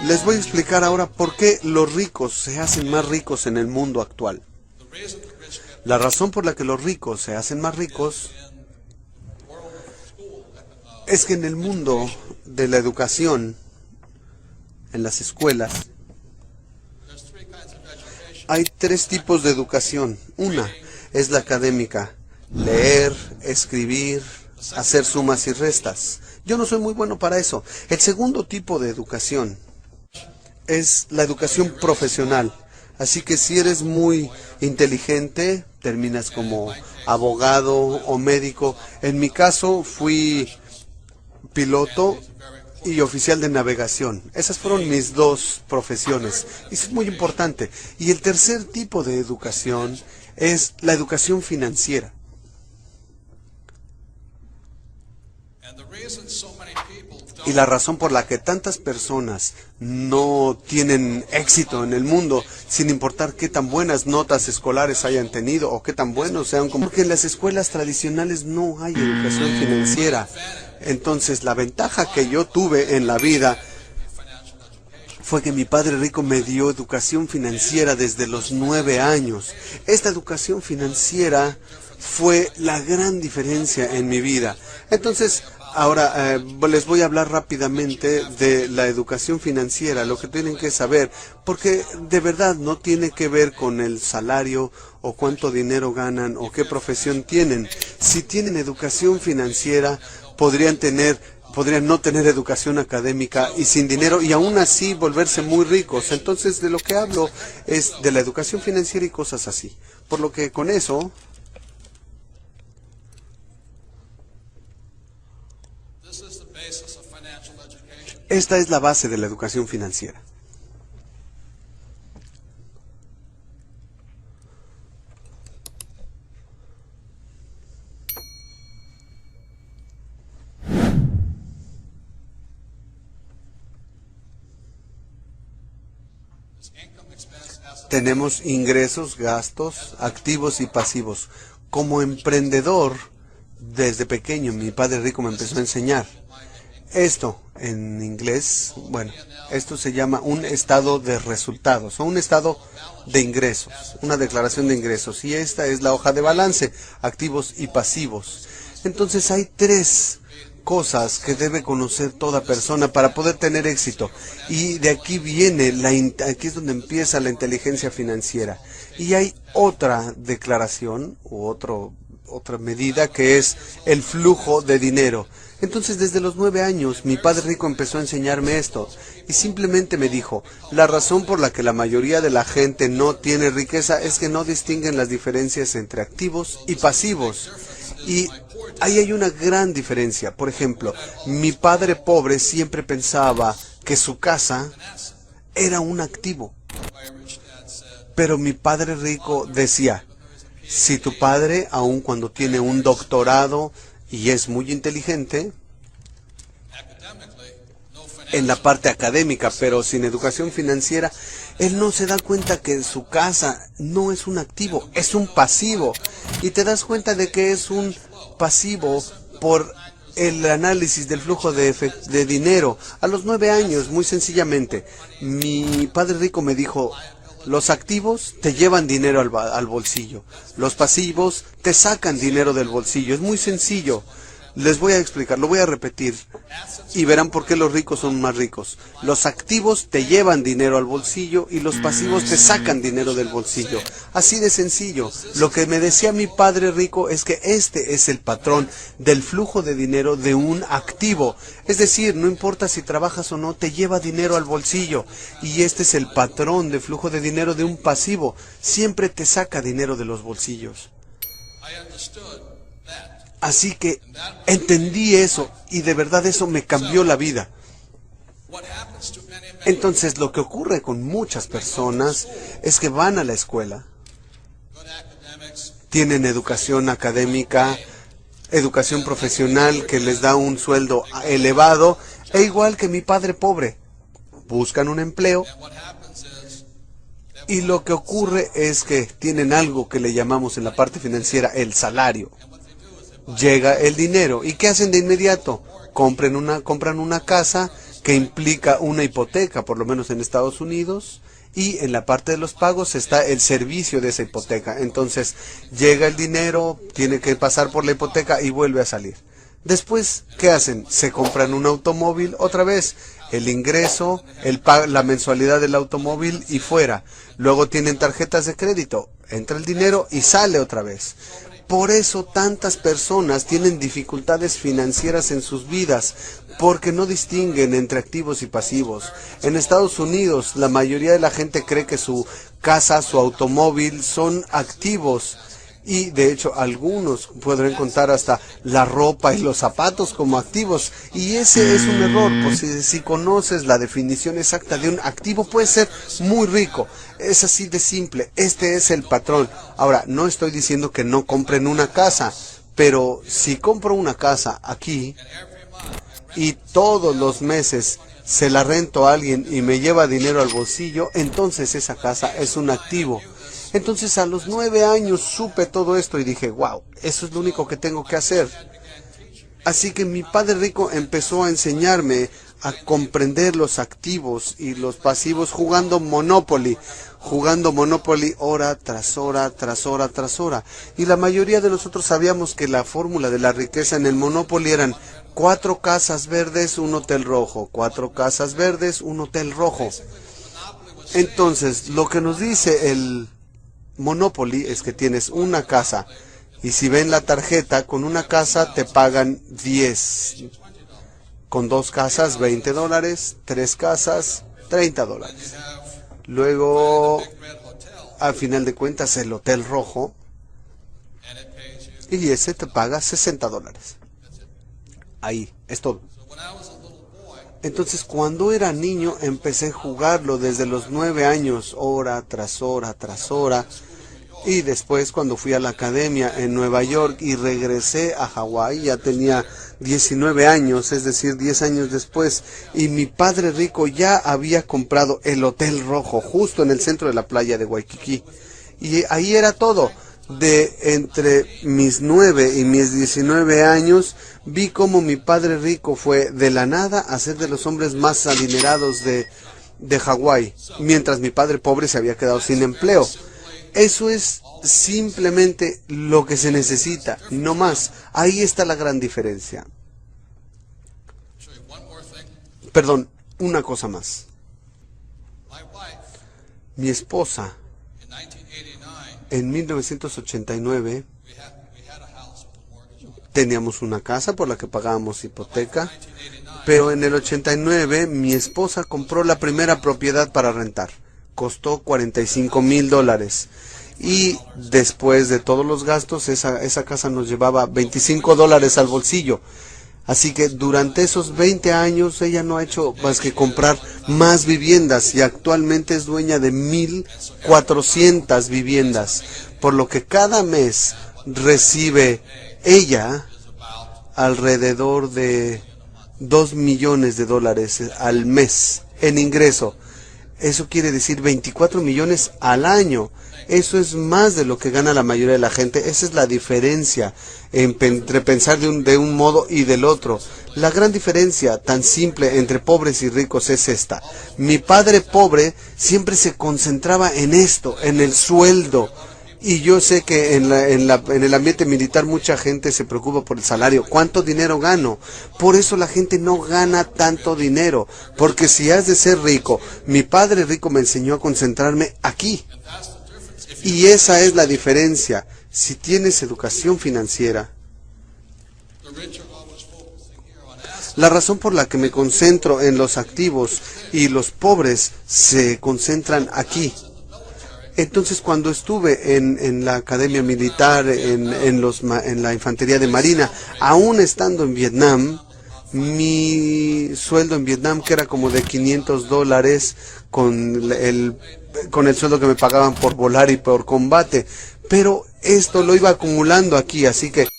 Les voy a explicar ahora por qué los ricos se hacen más ricos en el mundo actual. La razón por la que los ricos se hacen más ricos es que en el mundo de la educación, en las escuelas, hay tres tipos de educación. Una es la académica: leer, escribir, hacer sumas y restas. Yo no soy muy bueno para eso. El segundo tipo de educación es la educación profesional. Así que si eres muy inteligente, terminas como abogado o médico. En mi caso fui piloto y oficial de navegación. Esas fueron mis dos profesiones. Y eso es muy importante. Y el tercer tipo de educación es la educación financiera. Y la razón por la que tantas personas no tienen éxito en el mundo, sin importar qué tan buenas notas escolares hayan tenido o qué tan buenos sean, como porque en las escuelas tradicionales no hay educación financiera. Entonces, la ventaja que yo tuve en la vida fue que mi padre rico me dio educación financiera desde los 9 años. Esta educación financiera fue la gran diferencia en mi vida. Entonces, ahora les voy a hablar rápidamente de la educación financiera, lo que tienen que saber, porque de verdad no tiene que ver con el salario o cuánto dinero ganan o qué profesión tienen. Si tienen educación financiera, podrían no tener educación académica y sin dinero y aún así volverse muy ricos. Entonces, de lo que hablo es de la educación financiera y cosas así. Por lo que con eso, esta es la base de la educación financiera. Tenemos ingresos, gastos, activos y pasivos. Como emprendedor, desde pequeño, mi padre rico me empezó a enseñar. Esto, en inglés, bueno, esto se llama un estado de resultados, o un estado de ingresos, una declaración de ingresos. Y esta es la hoja de balance, activos y pasivos. Entonces hay tres cosas que debe conocer toda persona para poder tener éxito. Y de aquí viene, aquí es donde empieza la inteligencia financiera. Y hay otra declaración, u otra medida, que es el flujo de dinero. Entonces, desde los 9 años, mi padre rico empezó a enseñarme esto. Y simplemente me dijo, la razón por la que la mayoría de la gente no tiene riqueza es que no distinguen las diferencias entre activos y pasivos. Y ahí hay una gran diferencia. Por ejemplo, mi padre pobre siempre pensaba que su casa era un activo. Pero mi padre rico decía, si tu padre, aun cuando tiene un doctorado y es muy inteligente en la parte académica, pero sin educación financiera, él no se da cuenta que su casa no es un activo, es un pasivo. Y te das cuenta de que es un pasivo por el análisis del flujo de dinero. A los 9 años, muy sencillamente, mi padre rico me dijo, los activos te llevan dinero al bolsillo, los pasivos te sacan dinero del bolsillo. Es muy sencillo. Les voy a explicar, lo voy a repetir y verán por qué los ricos son más ricos. Los activos te llevan dinero al bolsillo y los pasivos te sacan dinero del bolsillo. Así de sencillo. Lo que me decía mi padre rico es que este es el patrón del flujo de dinero de un activo. Es decir, no importa si trabajas o no, te lleva dinero al bolsillo. Y este es el patrón de flujo de dinero de un pasivo. Siempre te saca dinero de los bolsillos. Así que entendí eso y de verdad eso me cambió la vida. Entonces lo que ocurre con muchas personas es que van a la escuela, tienen educación académica, educación profesional que les da un sueldo elevado, e igual que mi padre pobre, buscan un empleo y lo que ocurre es que tienen algo que le llamamos en la parte financiera el salario. Llega el dinero. ¿Y qué hacen de inmediato? Compran una casa que implica una hipoteca, por lo menos en Estados Unidos, y en la parte de los pagos está el servicio de esa hipoteca. Entonces llega el dinero, tiene que pasar por la hipoteca y vuelve a salir. Después, ¿qué hacen? Se compran un automóvil, otra vez, el ingreso, la mensualidad del automóvil y fuera. Luego tienen tarjetas de crédito, entra el dinero y sale otra vez. Por eso tantas personas tienen dificultades financieras en sus vidas, porque no distinguen entre activos y pasivos. En Estados Unidos, la mayoría de la gente cree que su casa, su automóvil son activos. Y de hecho algunos podrán contar hasta la ropa y los zapatos como activos, y ese es un error, pues si conoces la definición exacta de un activo puedes ser muy rico, es así de simple, este es el patrón. Ahora, no estoy diciendo que no compren una casa, pero si compro una casa aquí y todos los meses se la rento a alguien y me lleva dinero al bolsillo, entonces esa casa es un activo. Entonces a los 9 años supe todo esto y dije, wow, eso es lo único que tengo que hacer. Así que mi padre rico empezó a enseñarme a comprender los activos y los pasivos jugando Monopoly hora tras hora, tras hora, tras hora. Y la mayoría de nosotros sabíamos que la fórmula de la riqueza en el Monopoly eran 4 casas verdes, un hotel rojo, 4 casas verdes, un hotel rojo. Entonces, lo que nos dice el Monopoly es que tienes una casa y si ven la tarjeta, con una casa te pagan 10, con 2 casas $20, 3 casas $30. Luego, al final de cuentas, el hotel rojo y ese te paga $60. Ahí, es todo. Entonces, cuando era niño, empecé a jugarlo desde los 9 años, hora tras hora, tras hora. Y después, cuando fui a la academia en Nueva York y regresé a Hawái, ya tenía 19 años, es decir, 10 años después. Y mi padre rico ya había comprado el Hotel Rojo, justo en el centro de la playa de Waikiki. Y ahí era todo. De entre mis 9 y mis 19 años, vi cómo mi padre rico fue de la nada a ser de los hombres más adinerados de Hawái, mientras mi padre pobre se había quedado sin empleo. Eso es simplemente lo que se necesita, no más. Ahí está la gran diferencia. Perdón, una cosa más. Mi esposa, en 1989, teníamos una casa por la que pagábamos hipoteca, pero en el 89 mi esposa compró la primera propiedad para rentar. Costó $45,000 y después de todos los gastos esa casa nos llevaba $25 al bolsillo. Así que durante esos 20 años ella no ha hecho más que comprar más viviendas y actualmente es dueña de 1,400 viviendas, por lo que cada mes recibe ella alrededor de $2 millones al mes en ingreso. Eso quiere decir 24 millones al año. Eso es más de lo que gana la mayoría de la gente. Esa es la diferencia entre pensar de un modo y del otro. La gran diferencia tan simple entre pobres y ricos es esta. Mi padre pobre siempre se concentraba en esto, en el sueldo. Y yo sé que en el ambiente militar mucha gente se preocupa por el salario. ¿Cuánto dinero gano? Por eso la gente no gana tanto dinero. Porque si has de ser rico, mi padre rico me enseñó a concentrarme aquí. Y esa es la diferencia. Si tienes educación financiera. La razón por la que me concentro en los activos y los pobres se concentran aquí. Entonces, cuando estuve en la academia militar, en la infantería de marina, aún estando en Vietnam, mi sueldo en Vietnam, que era como de $500 con el sueldo que me pagaban por volar y por combate, pero esto lo iba acumulando aquí, así que